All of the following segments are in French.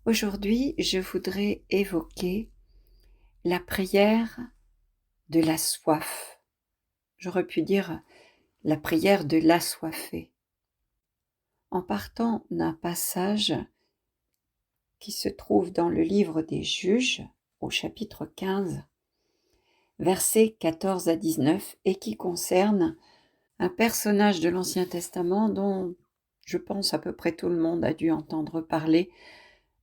Aujourd'hui, je voudrais évoquer la prière de la soif. J'aurais pu dire la prière de l'assoiffé. En partant d'un passage qui se trouve dans le livre des Juges, au chapitre 15, versets 14 à 19, et qui concerne un personnage de l'Ancien Testament dont je pense à peu près tout le monde a dû entendre parler,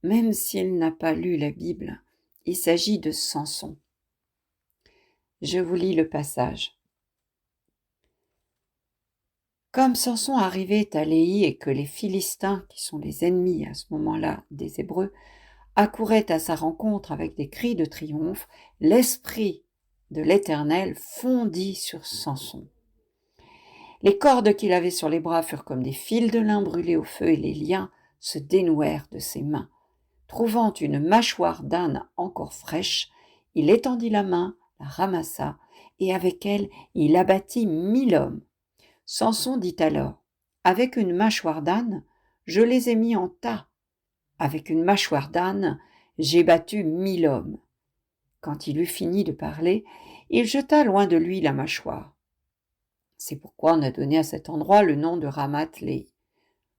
même s'il n'a pas lu la Bible. Il s'agit de Samson. Je vous lis le passage. Comme Samson arrivait à Léhi et que les Philistins, qui sont les ennemis à ce moment-là des Hébreux, accouraient à sa rencontre avec des cris de triomphe, l'Esprit de l'Éternel fondit sur Samson. Les cordes qu'il avait sur les bras furent comme des fils de lin brûlés au feu et les liens se dénouèrent de ses mains. Trouvant une mâchoire d'âne encore fraîche, il étendit la main, la ramassa, et avec elle il abattit 1000 hommes. Samson dit alors, « Avec une mâchoire d'âne, je les ai mis en tas. Avec une mâchoire d'âne, j'ai battu 1000 hommes. » Quand il eut fini de parler, il jeta loin de lui la mâchoire. C'est pourquoi on a donné à cet endroit le nom de Ramath-Léhi.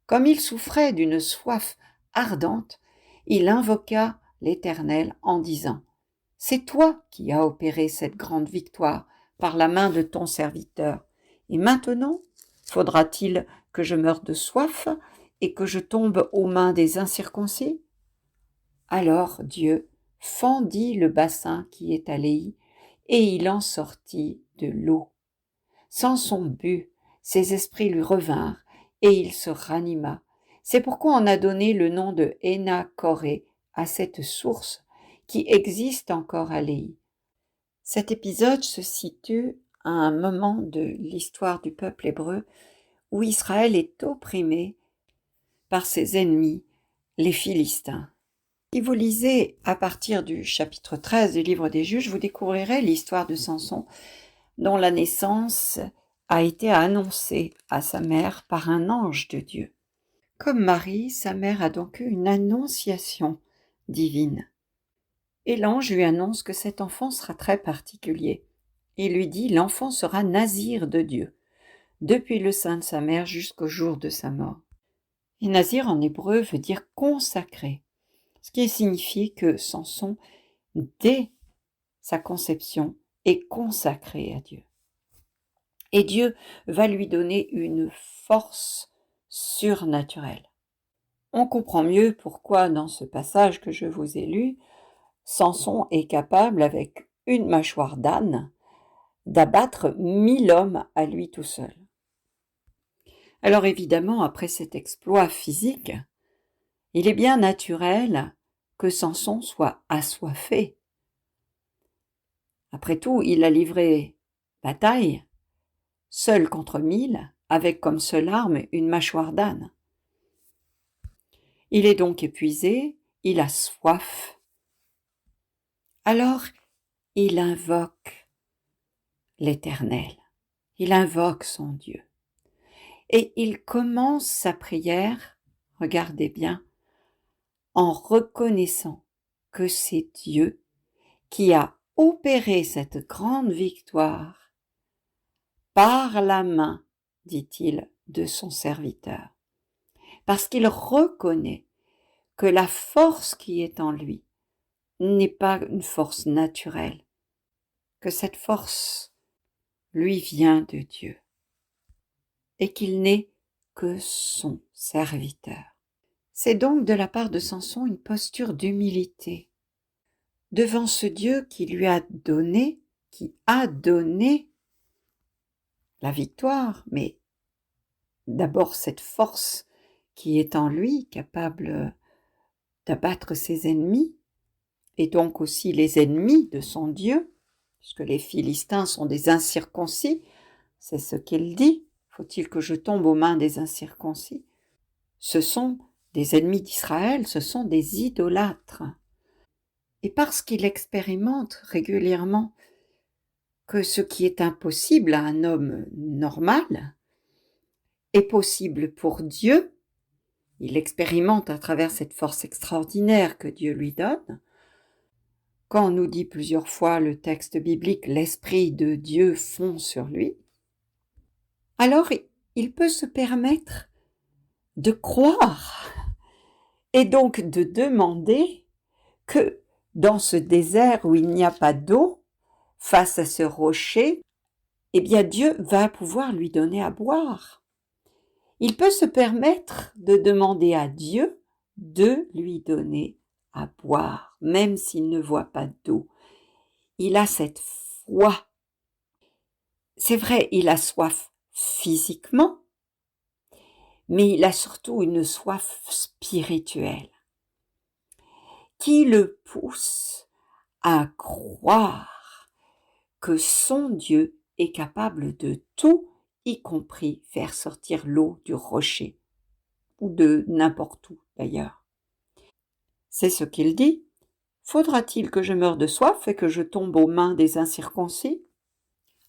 Comme il souffrait d'une soif ardente, il invoqua l'Éternel en disant, « C'est toi qui as opéré cette grande victoire par la main de ton serviteur. Et maintenant, faudra-t-il que je meure de soif et que je tombe aux mains des incirconcis ?» Alors Dieu fendit le bassin qui est à Léhi, et il en sortit de l'eau. Samson but, ses esprits lui revinrent, et il se ranima. C'est pourquoi on a donné le nom de Héna-Coré à cette source qui existe encore à Léhi. Cet épisode se situe à un moment de l'histoire du peuple hébreu où Israël est opprimé par ses ennemis, les Philistins. Si vous lisez à partir du chapitre 13 du livre des Juges, vous découvrirez l'histoire de Samson, dont la naissance a été annoncée à sa mère par un ange de Dieu. Comme Marie, sa mère a donc eu une annonciation divine. Et l'ange lui annonce que cet enfant sera très particulier. Il lui dit, l'enfant sera nazir de Dieu, depuis le sein de sa mère jusqu'au jour de sa mort. Et nazir en hébreu veut dire consacré, ce qui signifie que Samson, dès sa conception, est consacré à Dieu. Et Dieu va lui donner une force surnaturelle. On comprend mieux pourquoi, dans ce passage que je vous ai lu, Samson est capable, avec une mâchoire d'âne, d'abattre 1000 hommes à lui tout seul. Alors évidemment, après cet exploit physique, il est bien naturel que Samson soit assoiffé. Après tout, il a livré bataille, seul contre 1000, avec comme seule arme une mâchoire d'âne. Il est donc épuisé, il a soif. Alors, il invoque l'Éternel, il invoque son Dieu. Et il commence sa prière, regardez bien, en reconnaissant que c'est Dieu qui a opéré cette grande victoire par la main, dit-il, de son serviteur. Parce qu'il reconnaît que la force qui est en lui n'est pas une force naturelle, que cette force lui vient de Dieu et qu'il n'est que son serviteur. C'est donc de la part de Samson une posture d'humilité devant ce Dieu qui lui a donné, qui a donné la victoire, mais d'abord cette force qui est en lui, capable d'abattre ses ennemis, et donc aussi les ennemis de son Dieu, puisque les Philistins sont des incirconcis, c'est ce qu'il dit, faut-il que je tombe aux mains des incirconcis? Ce sont des ennemis d'Israël, ce sont des idolâtres. Et parce qu'il expérimente régulièrement que ce qui est impossible à un homme normal est possible pour Dieu, Il expérimente à travers cette force extraordinaire que Dieu lui donne. Quand on nous dit plusieurs fois le texte biblique, l'Esprit de Dieu fond sur lui, alors il peut se permettre de croire et donc de demander que dans ce désert où il n'y a pas d'eau, face à ce rocher, eh bien Dieu va pouvoir lui donner à boire. Il peut se permettre de demander à Dieu de lui donner à boire, même s'il ne voit pas d'eau. Il a cette foi. C'est vrai, il a soif physiquement, mais il a surtout une soif spirituelle qui le pousse à croire que son Dieu est capable de tout, y compris faire sortir l'eau du rocher, ou de n'importe où d'ailleurs. C'est ce qu'il dit. Faudra-t-il que je meure de soif et que je tombe aux mains des incirconcis?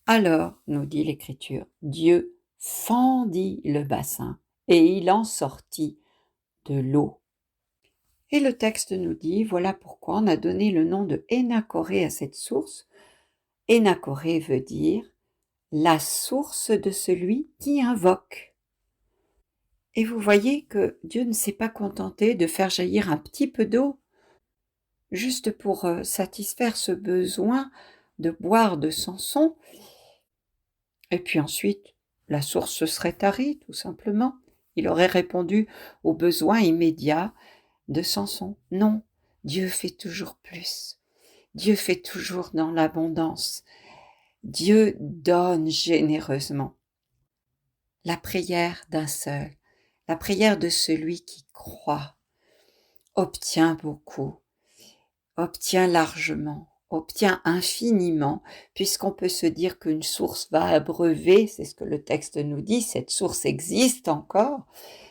Alors, nous dit l'Écriture, Dieu fendit le bassin et il en sortit de l'eau. Et le texte nous dit, voilà pourquoi on a donné le nom de Hénacoré à cette source. Hénacoré veut dire la source de celui qui invoque. Et vous voyez que Dieu ne s'est pas contenté de faire jaillir un petit peu d'eau juste pour satisfaire ce besoin de boire de Samson. Et puis ensuite, la source se serait tarie, tout simplement. Il aurait répondu aux besoins immédiats de Samson. Non, Dieu fait toujours plus. Dieu fait toujours dans l'abondance. Dieu donne généreusement. La prière d'un seul, la prière de celui qui croit, obtient beaucoup, obtient largement, obtient infiniment, puisqu'on peut se dire qu'une source va abreuver, c'est ce que le texte nous dit, cette source existe encore.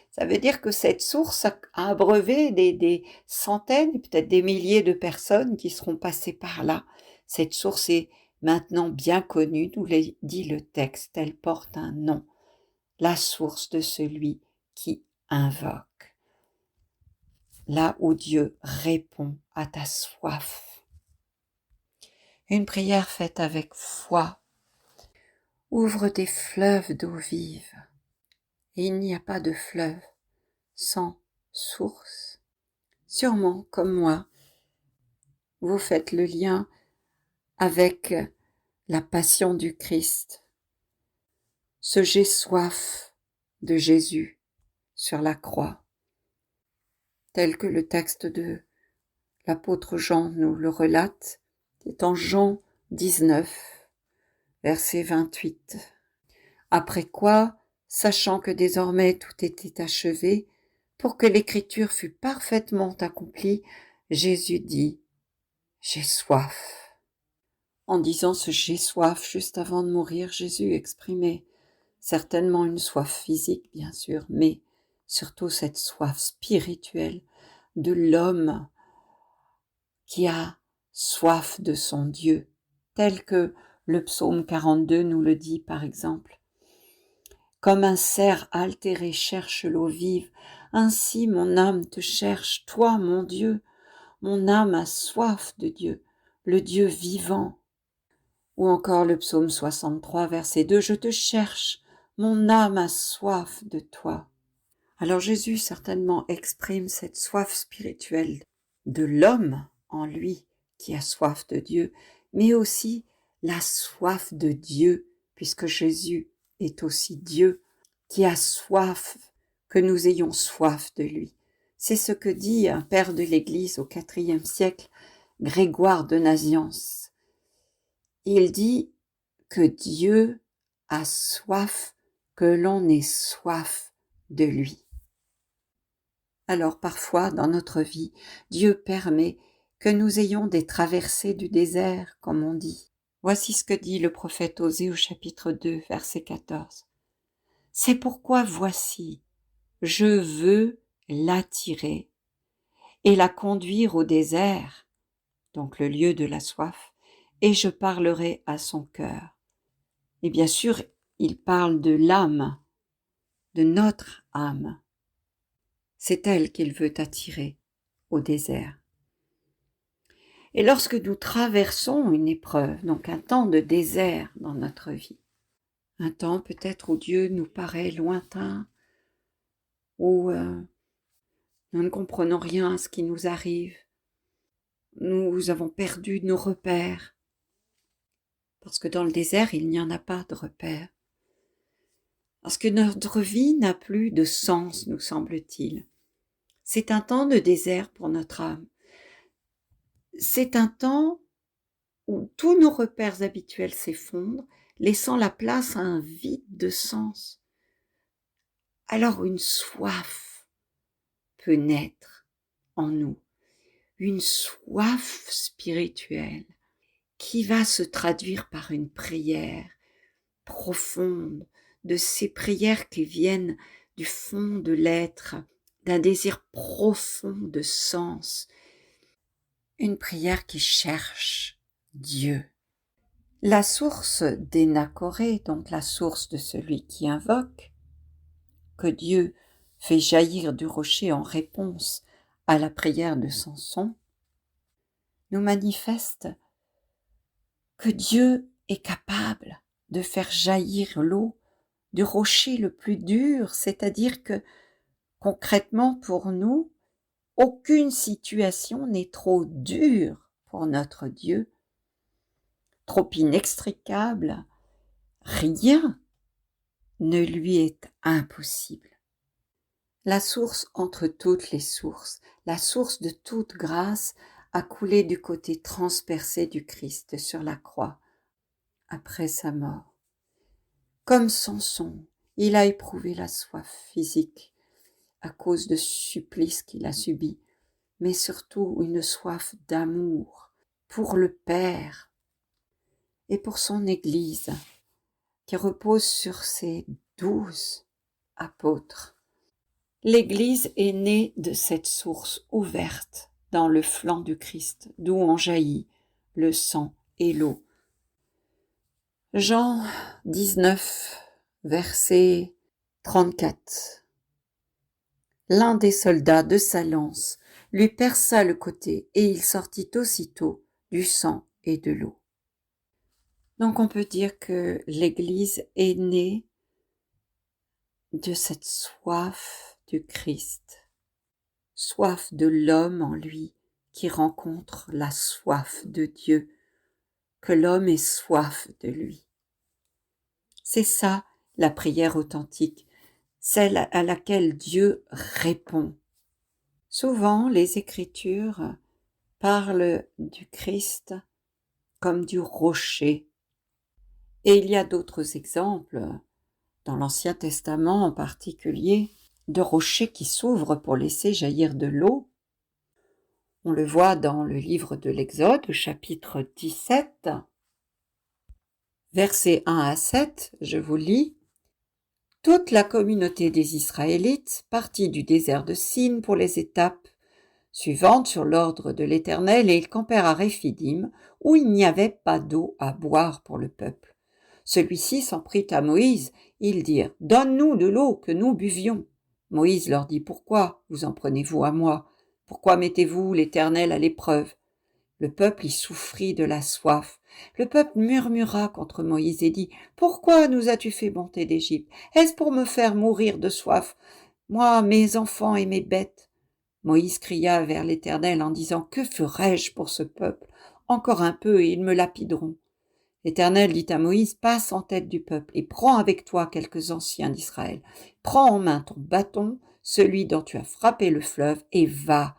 Ça veut dire que cette source a abreuvé des centaines, peut-être des milliers de personnes qui seront passées par là. Cette source est maintenant bien connue, nous dit le texte, elle porte un nom, la source de celui qui invoque. Là où Dieu répond à ta soif. Une prière faite avec foi ouvre des fleuves d'eau vive. Et il n'y a pas de fleuve sans source. Sûrement, comme moi, vous faites le lien avec la passion du Christ, ce j'ai soif de Jésus sur la croix, tel que le texte de l'apôtre Jean nous le relate, c'est en Jean 19, verset 28. Après quoi, sachant que désormais tout était achevé, pour que l'écriture fût parfaitement accomplie, Jésus dit « J'ai soif ». En disant ce « j'ai soif » juste avant de mourir, Jésus exprimait certainement une soif physique, bien sûr, mais surtout cette soif spirituelle de l'homme qui a soif de son Dieu, tel que le psaume 42 nous le dit par exemple. Comme un cerf altéré cherche l'eau vive, ainsi mon âme te cherche, toi mon Dieu. Mon âme a soif de Dieu, le Dieu vivant. Ou encore le psaume 63, verset 2, je te cherche, mon âme a soif de toi. Alors Jésus certainement exprime cette soif spirituelle de l'homme en lui qui a soif de Dieu, mais aussi la soif de Dieu, puisque Jésus est aussi Dieu, qui a soif, que nous ayons soif de lui. C'est ce que dit un père de l'Église au IVe siècle, Grégoire de Nazianze. Il dit que Dieu a soif, que l'on ait soif de lui. Alors parfois, dans notre vie, Dieu permet que nous ayons des traversées du désert, comme on dit. Voici ce que dit le prophète Osée au chapitre 2, verset 14. C'est pourquoi voici, je veux l'attirer et la conduire au désert, donc le lieu de la soif, et je parlerai à son cœur. Et bien sûr, il parle de l'âme, de notre âme. C'est elle qu'il veut attirer au désert. Et lorsque nous traversons une épreuve, donc un temps de désert dans notre vie, un temps peut-être où Dieu nous paraît lointain, où nous ne comprenons rien à ce qui nous arrive, nous avons perdu nos repères, parce que dans le désert, il n'y en a pas de repères, parce que notre vie n'a plus de sens, nous semble-t-il. C'est un temps de désert pour notre âme. C'est un temps où tous nos repères habituels s'effondrent, laissant la place à un vide de sens. Alors une soif peut naître en nous, une soif spirituelle qui va se traduire par une prière profonde, de ces prières qui viennent du fond de l'être, d'un désir profond de sens, une prière qui cherche Dieu. La source d'Énacoré, donc la source de celui qui invoque, que Dieu fait jaillir du rocher en réponse à la prière de Samson, nous manifeste que Dieu est capable de faire jaillir l'eau du rocher le plus dur, c'est-à-dire que concrètement pour nous, aucune situation n'est trop dure pour notre Dieu, trop inextricable, rien ne lui est impossible. La source entre toutes les sources, la source de toute grâce a coulé du côté transpercé du Christ sur la croix, après sa mort. Comme Samson, il a éprouvé la soif physique à cause de supplices qu'il a subis, mais surtout une soif d'amour pour le Père et pour son Église, qui repose sur ses 12 apôtres. L'Église est née de cette source ouverte dans le flanc du Christ, d'où ont jailli le sang et l'eau. Jean 19, verset 34. L'un des soldats de sa lance lui perça le côté et il sortit aussitôt du sang et de l'eau. Donc on peut dire que l'Église est née de cette soif du Christ, soif de l'homme en lui qui rencontre la soif de Dieu, que l'homme ait soif de lui. C'est ça la prière authentique, celle à laquelle Dieu répond. Souvent, les Écritures parlent du Christ comme du rocher. Et il y a d'autres exemples, dans l'Ancien Testament en particulier, de rochers qui s'ouvrent pour laisser jaillir de l'eau. On le voit dans le livre de l'Exode, chapitre 17, versets 1 à 7, je vous lis. Toute la communauté des Israélites partit du désert de Sin pour les étapes suivantes sur l'ordre de l'Éternel, et ils campèrent à Réphidim, où il n'y avait pas d'eau à boire pour le peuple. Celui-ci s'en prit à Moïse. Ils dirent : « Donne-nous de l'eau que nous buvions. » Moïse leur dit : « Pourquoi vous en prenez-vous à moi ? Pourquoi mettez-vous l'Éternel à l'épreuve ? » Le peuple y souffrit de la soif. Le peuple murmura contre Moïse et dit : « Pourquoi nous as-tu fait monter d'Égypte ? Est-ce pour me faire mourir de soif, moi, mes enfants et mes bêtes ? » Moïse cria vers l'Éternel en disant : « Que ferai-je pour ce peuple ? Encore un peu et ils me lapideront. » L'Éternel dit à Moïse : « Passe en tête du peuple et prends avec toi quelques anciens d'Israël. Prends en main ton bâton, celui dont tu as frappé le fleuve, et va.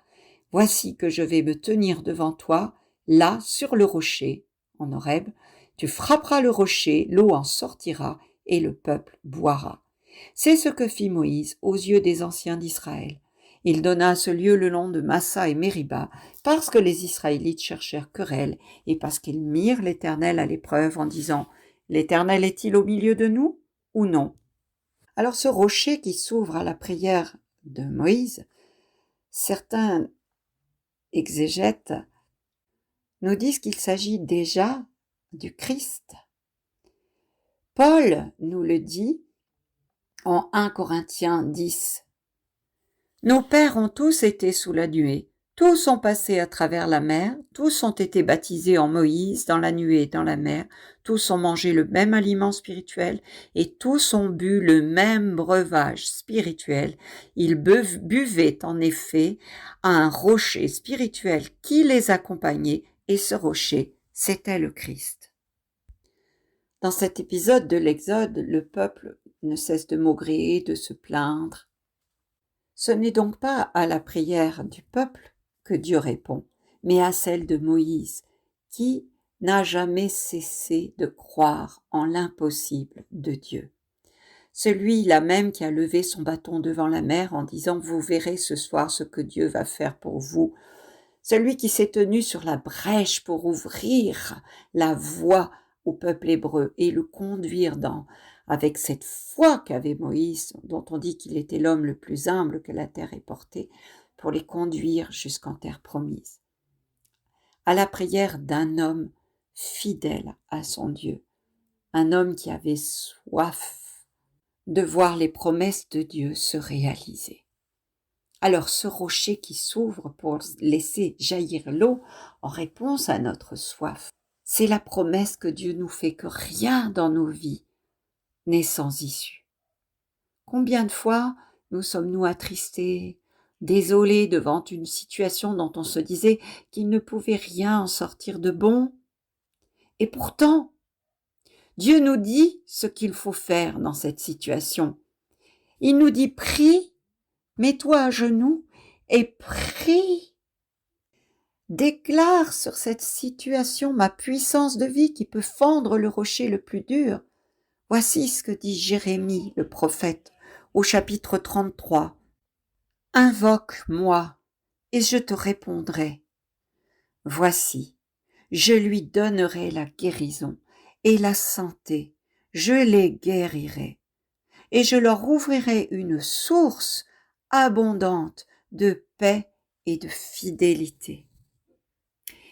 Voici que je vais me tenir devant toi, là, sur le rocher, en Horeb. Tu frapperas le rocher, l'eau en sortira, et le peuple boira. » C'est ce que fit Moïse aux yeux des anciens d'Israël. Il donna à ce lieu le nom de Massa et Mériba, parce que les Israélites cherchèrent querelle, et parce qu'ils mirent l'Éternel à l'épreuve en disant : « L'Éternel est-il au milieu de nous ou non ?» Alors ce rocher qui s'ouvre à la prière de Moïse, certains exégètes nous disent qu'il s'agit déjà du Christ. Paul nous le dit en 1 Corinthiens 10, Nos pères ont tous été sous la nuée, tous ont passé à travers la mer, tous ont été baptisés en Moïse, dans la nuée et dans la mer, tous ont mangé le même aliment spirituel et tous ont bu le même breuvage spirituel. Ils buvaient en effet à un rocher spirituel qui les accompagnait et ce rocher, c'était le Christ. Dans cet épisode de l'Exode, le peuple ne cesse de maugréer, de se plaindre. Ce n'est donc pas à la prière du peuple que Dieu répond, mais à celle de Moïse, qui n'a jamais cessé de croire en l'impossible de Dieu. Celui-là même qui a levé son bâton devant la mer en disant « Vous verrez ce soir ce que Dieu va faire pour vous ». Celui qui s'est tenu sur la brèche pour ouvrir la voie au peuple hébreu et le conduire avec cette foi qu'avait Moïse, dont on dit qu'il était l'homme le plus humble que la terre ait porté, pour les conduire jusqu'en terre promise. À la prière d'un homme fidèle à son Dieu, un homme qui avait soif de voir les promesses de Dieu se réaliser. Alors ce rocher qui s'ouvre pour laisser jaillir l'eau en réponse à notre soif, c'est la promesse que Dieu nous fait que rien dans nos vies n'est sans issue. Combien de fois nous sommes-nous attristés, désolés devant une situation dont on se disait qu'il ne pouvait rien en sortir de bon? Et pourtant, Dieu nous dit ce qu'il faut faire dans cette situation. Il nous dit « prie, mets-toi à genoux et prie ». Déclare sur cette situation ma puissance de vie qui peut fendre le rocher le plus dur. Voici ce que dit Jérémie, le prophète, au chapitre 33. « Invoque-moi, et je te répondrai. Voici, je lui donnerai la guérison et la santé, je les guérirai, et je leur ouvrirai une source abondante de paix et de fidélité. »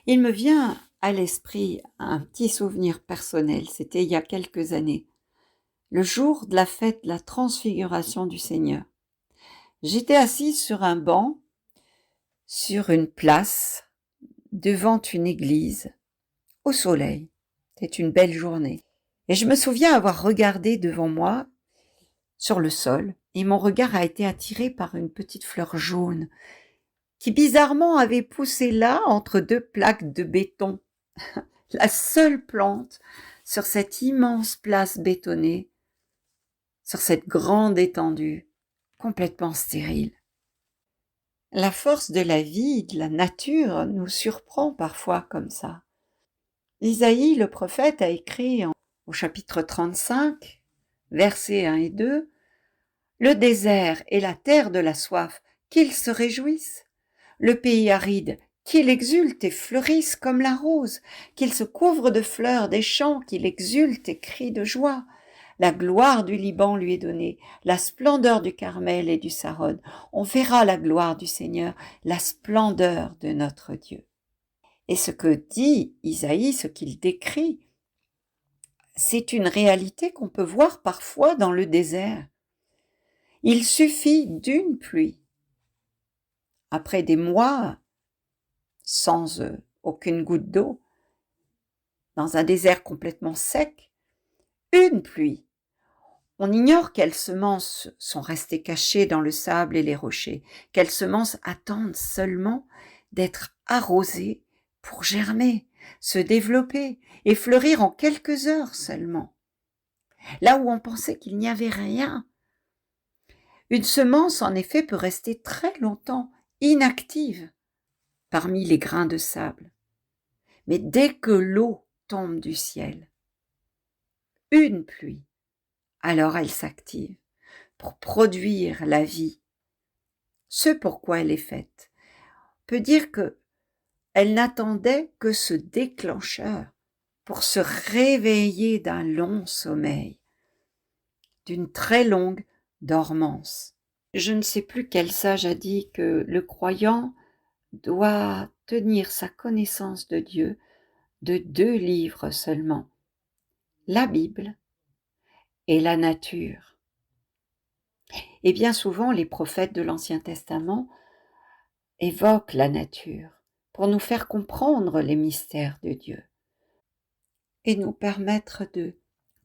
Il me vient à l'esprit un petit souvenir personnel, c'était il y a quelques années, le jour de la fête de la transfiguration du Seigneur. J'étais assise sur un banc, sur une place, devant une église, au soleil. C'était une belle journée. Et je me souviens avoir regardé devant moi, sur le sol, et mon regard a été attiré par une petite fleur jaune, qui bizarrement avait poussé là, entre deux plaques de béton. La seule plante sur cette immense place bétonnée, sur cette grande étendue, complètement stérile. La force de la vie, de la nature, nous surprend parfois comme ça. Isaïe, le prophète, a écrit au chapitre 35, versets 1 et 2, « Le désert et la terre de la soif, qu'ils se réjouissent. Le pays aride, qu'il exulte et fleurisse comme la rose, qu'il se couvre de fleurs des champs, qu'il exulte et crie de joie. La gloire du Liban lui est donnée, la splendeur du Carmel et du Saron. On verra la gloire du Seigneur, la splendeur de notre Dieu. » Et ce que dit Isaïe, ce qu'il décrit, c'est une réalité qu'on peut voir parfois dans le désert. Il suffit d'une pluie. Après des mois sans aucune goutte d'eau, dans un désert complètement sec, une pluie. On ignore quelles semences sont restées cachées dans le sable et les rochers, quelles semences attendent seulement d'être arrosées pour germer, se développer et fleurir en quelques heures seulement. Là où on pensait qu'il n'y avait rien. Une semence, en effet, peut rester très longtemps inactive parmi les grains de sable. Mais dès que l'eau tombe du ciel, une pluie, alors elle s'active pour produire la vie, ce pourquoi elle est faite. On peut dire que elle n'attendait que ce déclencheur pour se réveiller d'un long sommeil, d'une très longue dormance. Je ne sais plus quel sage a dit que le croyant doit tenir sa connaissance de Dieu de 2 livres seulement, la Bible et la nature. Et bien souvent, les prophètes de l'Ancien Testament évoquent la nature pour nous faire comprendre les mystères de Dieu et nous permettre de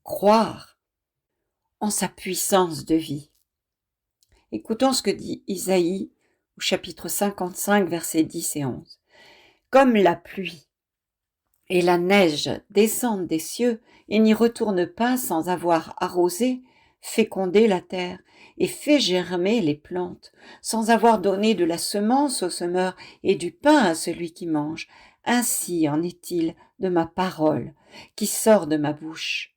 croire en sa puissance de vie. Écoutons ce que dit Isaïe au chapitre 55, versets 10 et 11. Comme la pluie et la neige descendent des cieux et n'y retournent pas sans avoir arrosé, fécondé la terre et fait germer les plantes, sans avoir donné de la semence au semeur et du pain à celui qui mange. Ainsi en est-il de ma parole qui sort de ma bouche.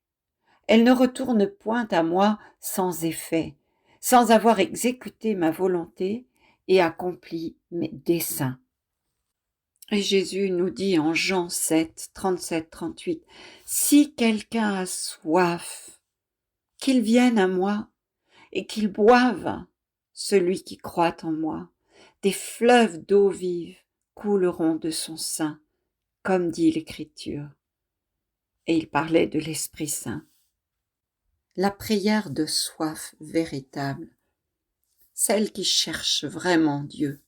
Elle ne retourne point à moi sans effet, sans avoir exécuté ma volonté et accompli mes desseins. Et Jésus nous dit en Jean 7, 37, 38, « Si quelqu'un a soif, qu'il vienne à moi et qu'il boive, celui qui croit en moi. Des fleuves d'eau vive couleront de son sein, comme dit l'Écriture. » Et il parlait de l'Esprit Saint. La prière de soif véritable, celle qui cherche vraiment Dieu.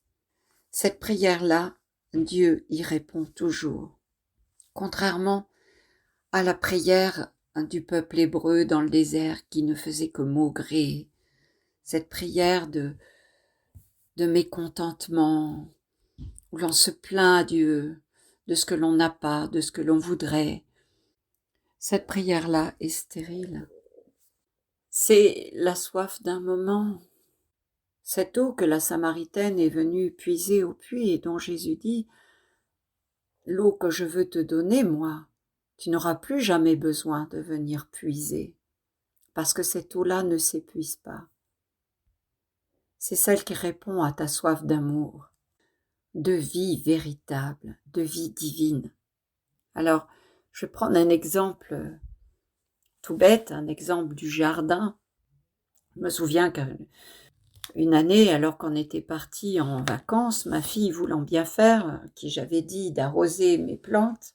Cette prière-là, Dieu y répond toujours. Contrairement à la prière du peuple hébreu dans le désert qui ne faisait que maugréer, cette prière de mécontentement, où l'on se plaint à Dieu de ce que l'on n'a pas, de ce que l'on voudrait. Cette prière-là est stérile. C'est la soif d'un moment. Cette eau que la Samaritaine est venue puiser au puits et dont Jésus dit « L'eau que je veux te donner, moi, tu n'auras plus jamais besoin de venir puiser, parce que cette eau-là ne s'épuise pas. » C'est celle qui répond à ta soif d'amour, de vie véritable, de vie divine. Alors, je vais prendre un exemple tout bête, un exemple du jardin. Je me souviens qu'une année, alors qu'on était partis en vacances, ma fille voulant bien faire, qui j'avais dit d'arroser mes plantes,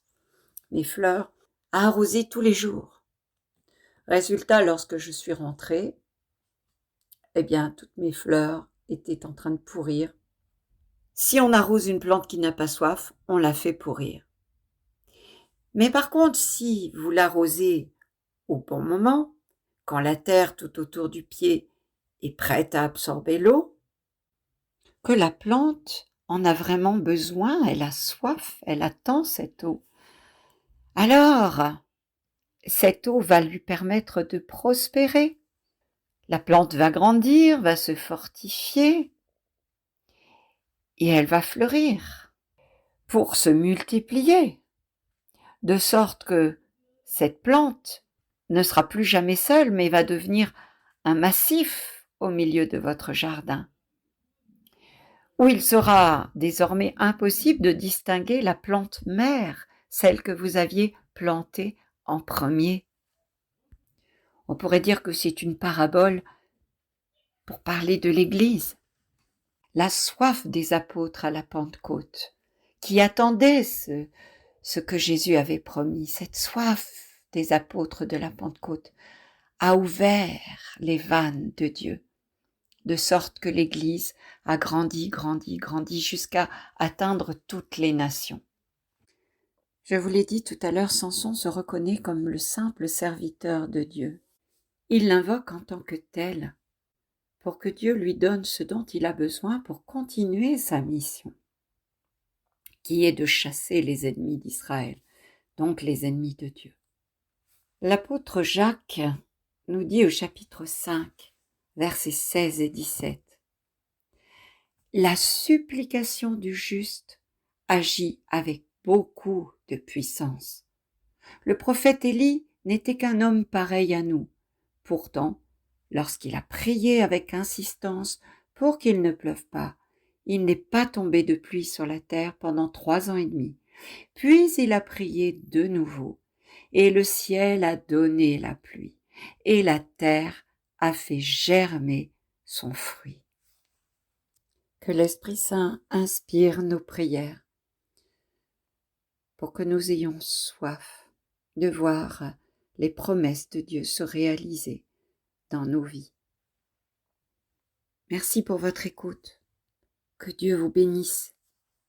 mes fleurs, a arrosé tous les jours. Résultat, lorsque je suis rentrée, eh bien, toutes mes fleurs étaient en train de pourrir. Si on arrose une plante qui n'a pas soif, on la fait pourrir. Mais par contre, si vous l'arrosez au bon moment, quand la terre tout autour du pied est prête à absorber l'eau, que la plante en a vraiment besoin, elle a soif, elle attend cette eau. Alors, cette eau va lui permettre de prospérer. La plante va grandir, va se fortifier et elle va fleurir pour se multiplier, de sorte que cette plante ne sera plus jamais seule, mais va devenir un massif au milieu de votre jardin, où il sera désormais impossible de distinguer la plante mère, celle que vous aviez plantée en premier. On pourrait dire que c'est une parabole pour parler de l'Église. La soif des apôtres à la Pentecôte, qui attendaient ce que Jésus avait promis, cette soif des apôtres de la Pentecôte, a ouvert les vannes de Dieu, de sorte que l'Église a grandi jusqu'à atteindre toutes les nations. Je vous l'ai dit tout à l'heure, Samson se reconnaît comme le simple serviteur de Dieu. Il l'invoque en tant que tel, pour que Dieu lui donne ce dont il a besoin pour continuer sa mission, qui est de chasser les ennemis d'Israël, donc les ennemis de Dieu. L'apôtre Jacques nous dit au chapitre 5, versets 16 et 17, « La supplication du juste agit avec beaucoup de puissance. Le prophète Élie n'était qu'un homme pareil à nous. Pourtant, lorsqu'il a prié avec insistance pour qu'il ne pleuve pas, il n'est pas tombé de pluie sur la terre pendant 3 ans et demi. Puis il a prié de nouveau, et le ciel a donné la pluie, et la terre a fait germer son fruit. » Que l'Esprit Saint inspire nos prières pour que nous ayons soif de voir les promesses de Dieu se réaliser dans nos vies. Merci pour votre écoute. Que Dieu vous bénisse.